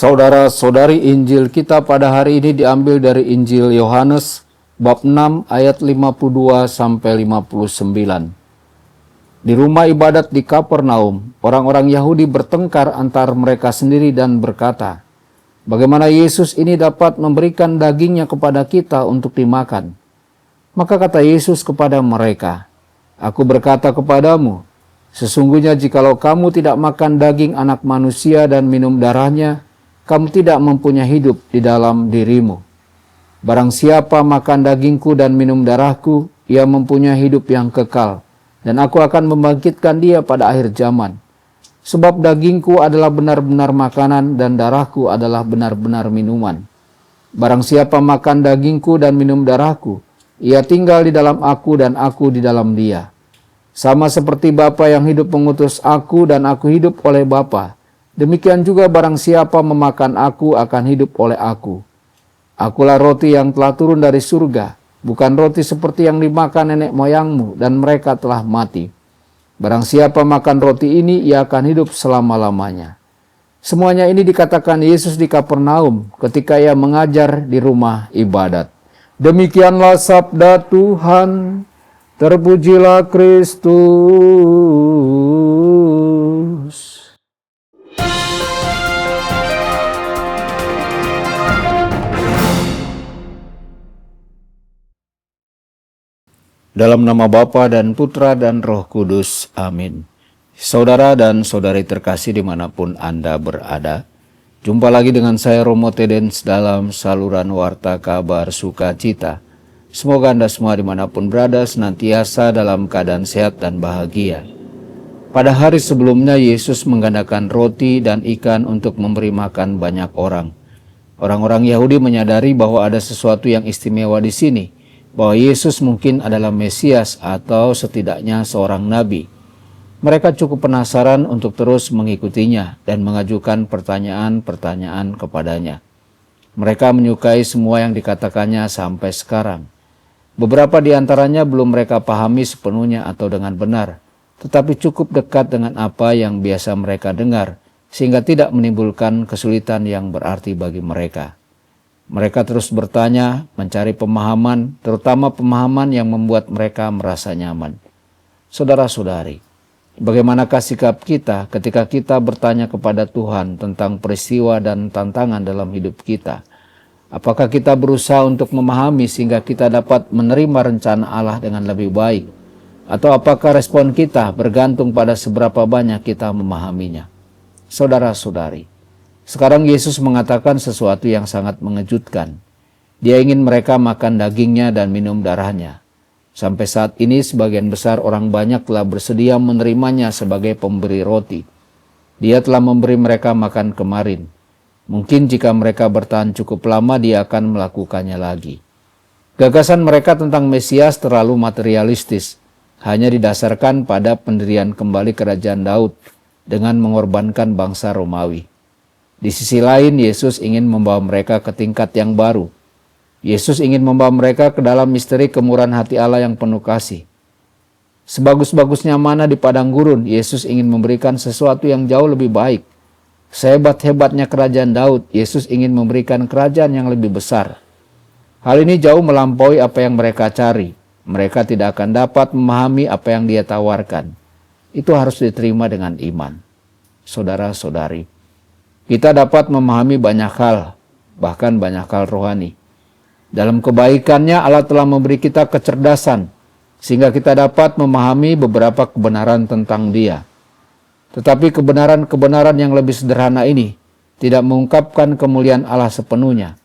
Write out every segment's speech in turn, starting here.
Saudara-saudari, Injil kita pada hari ini diambil dari Injil Yohanes bab 6 ayat 52 sampai 59. Di rumah ibadat di Kapernaum, orang-orang Yahudi bertengkar antar mereka sendiri dan berkata, "Bagaimana Yesus ini dapat memberikan dagingnya kepada kita untuk dimakan?" Maka kata Yesus kepada mereka, "Aku berkata kepadamu, sesungguhnya jikalau kamu tidak makan daging anak manusia dan minum darahnya, kamu tidak mempunyai hidup di dalam dirimu. Barang siapa makan dagingku dan minum darahku, ia mempunyai hidup yang kekal, dan aku akan membangkitkan dia pada akhir zaman. Sebab dagingku adalah benar-benar makanan dan darahku adalah benar-benar minuman. Barang siapa makan dagingku dan minum darahku, ia tinggal di dalam aku dan aku di dalam dia. Sama seperti Bapa yang hidup mengutus aku dan aku hidup oleh Bapa, demikian juga barang siapa memakan aku akan hidup oleh aku. Akulah roti yang telah turun dari surga, bukan roti seperti yang dimakan nenek moyangmu dan mereka telah mati. Barang siapa makan roti ini, ia akan hidup selama-lamanya." Semuanya ini dikatakan Yesus di Kapernaum ketika ia mengajar di rumah ibadat. Demikianlah sabda Tuhan. Terpujilah Kristus. Dalam nama Bapa dan Putra dan Roh Kudus. Amin. Saudara dan saudari terkasih dimanapun Anda berada, jumpa lagi dengan saya Romo Tedens dalam saluran Warta Kabar Sukacita. Semoga Anda semua dimanapun berada senantiasa dalam keadaan sehat dan bahagia. Pada hari sebelumnya Yesus menggandakan roti dan ikan untuk memberi makan banyak orang. Orang-orang Yahudi menyadari bahwa ada sesuatu yang istimewa di sini, bahwa Yesus mungkin adalah Mesias atau setidaknya seorang nabi. Mereka cukup penasaran untuk terus mengikutinya dan mengajukan pertanyaan-pertanyaan kepadanya. Mereka menyukai semua yang dikatakannya sampai sekarang. Beberapa di antaranya belum mereka pahami sepenuhnya atau dengan benar, tetapi cukup dekat dengan apa yang biasa mereka dengar, sehingga tidak menimbulkan kesulitan yang berarti bagi mereka. Mereka terus bertanya, mencari pemahaman, terutama pemahaman yang membuat mereka merasa nyaman. Saudara-saudari, bagaimanakah sikap kita ketika kita bertanya kepada Tuhan tentang peristiwa dan tantangan dalam hidup kita? Apakah kita berusaha untuk memahami sehingga kita dapat menerima rencana Allah dengan lebih baik? Atau apakah respon kita bergantung pada seberapa banyak kita memahaminya? Saudara-saudari, sekarang Yesus mengatakan sesuatu yang sangat mengejutkan. Dia ingin mereka makan dagingnya dan minum darahnya. Sampai saat ini sebagian besar orang banyak telah bersedia menerimanya sebagai pemberi roti. Dia telah memberi mereka makan kemarin. Mungkin jika mereka bertahan cukup lama, dia akan melakukannya lagi. Gagasan mereka tentang Mesias terlalu materialistis, hanya didasarkan pada pendirian kembali kerajaan Daud dengan mengorbankan bangsa Romawi. Di sisi lain, Yesus ingin membawa mereka ke tingkat yang baru. Yesus ingin membawa mereka ke dalam misteri kemurahan hati Allah yang penuh kasih. Sebagus-bagusnya mana di padang gurun, Yesus ingin memberikan sesuatu yang jauh lebih baik. Sehebat-hebatnya kerajaan Daud, Yesus ingin memberikan kerajaan yang lebih besar. Hal ini jauh melampaui apa yang mereka cari. Mereka tidak akan dapat memahami apa yang dia tawarkan. Itu harus diterima dengan iman. Saudara-saudari, kita dapat memahami banyak hal, bahkan banyak hal rohani. Dalam kebaikannya Allah telah memberi kita kecerdasan, sehingga kita dapat memahami beberapa kebenaran tentang Dia. Tetapi kebenaran-kebenaran yang lebih sederhana ini tidak mengungkapkan kemuliaan Allah sepenuhnya.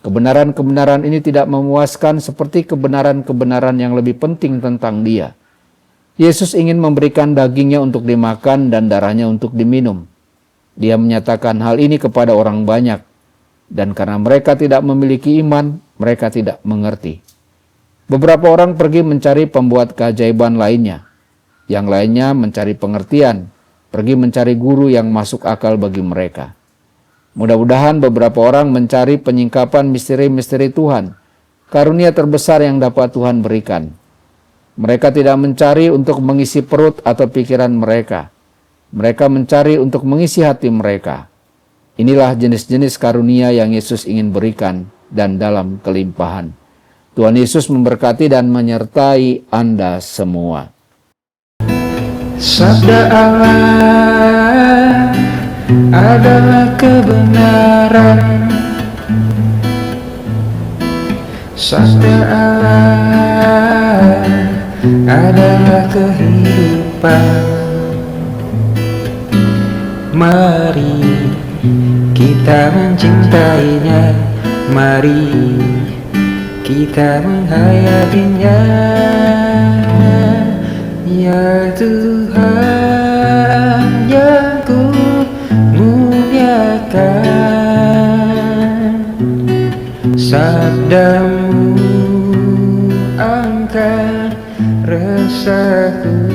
Kebenaran-kebenaran ini tidak memuaskan seperti kebenaran-kebenaran yang lebih penting tentang Dia. Yesus ingin memberikan dagingnya untuk dimakan dan darahnya untuk diminum. Dia menyatakan hal ini kepada orang banyak, dan karena mereka tidak memiliki iman, mereka tidak mengerti. Beberapa orang pergi mencari pembuat keajaiban lainnya. Yang lainnya mencari pengertian, pergi mencari guru yang masuk akal bagi mereka. Mudah-mudahan beberapa orang mencari penyingkapan misteri-misteri Tuhan, karunia terbesar yang dapat Tuhan berikan. Mereka tidak mencari untuk mengisi perut atau pikiran mereka. Mereka mencari untuk mengisi hati mereka. Inilah jenis-jenis karunia yang Yesus ingin berikan dan dalam kelimpahan. Tuhan Yesus memberkati dan menyertai Anda semua. Sabda Allah adalah kebenaran. Sabda Allah adalah kehidupan. Mari kita mencintainya, mari kita menghayatinya. Ya Tuhan yang ku muliakan, sabdamu angkat resahku.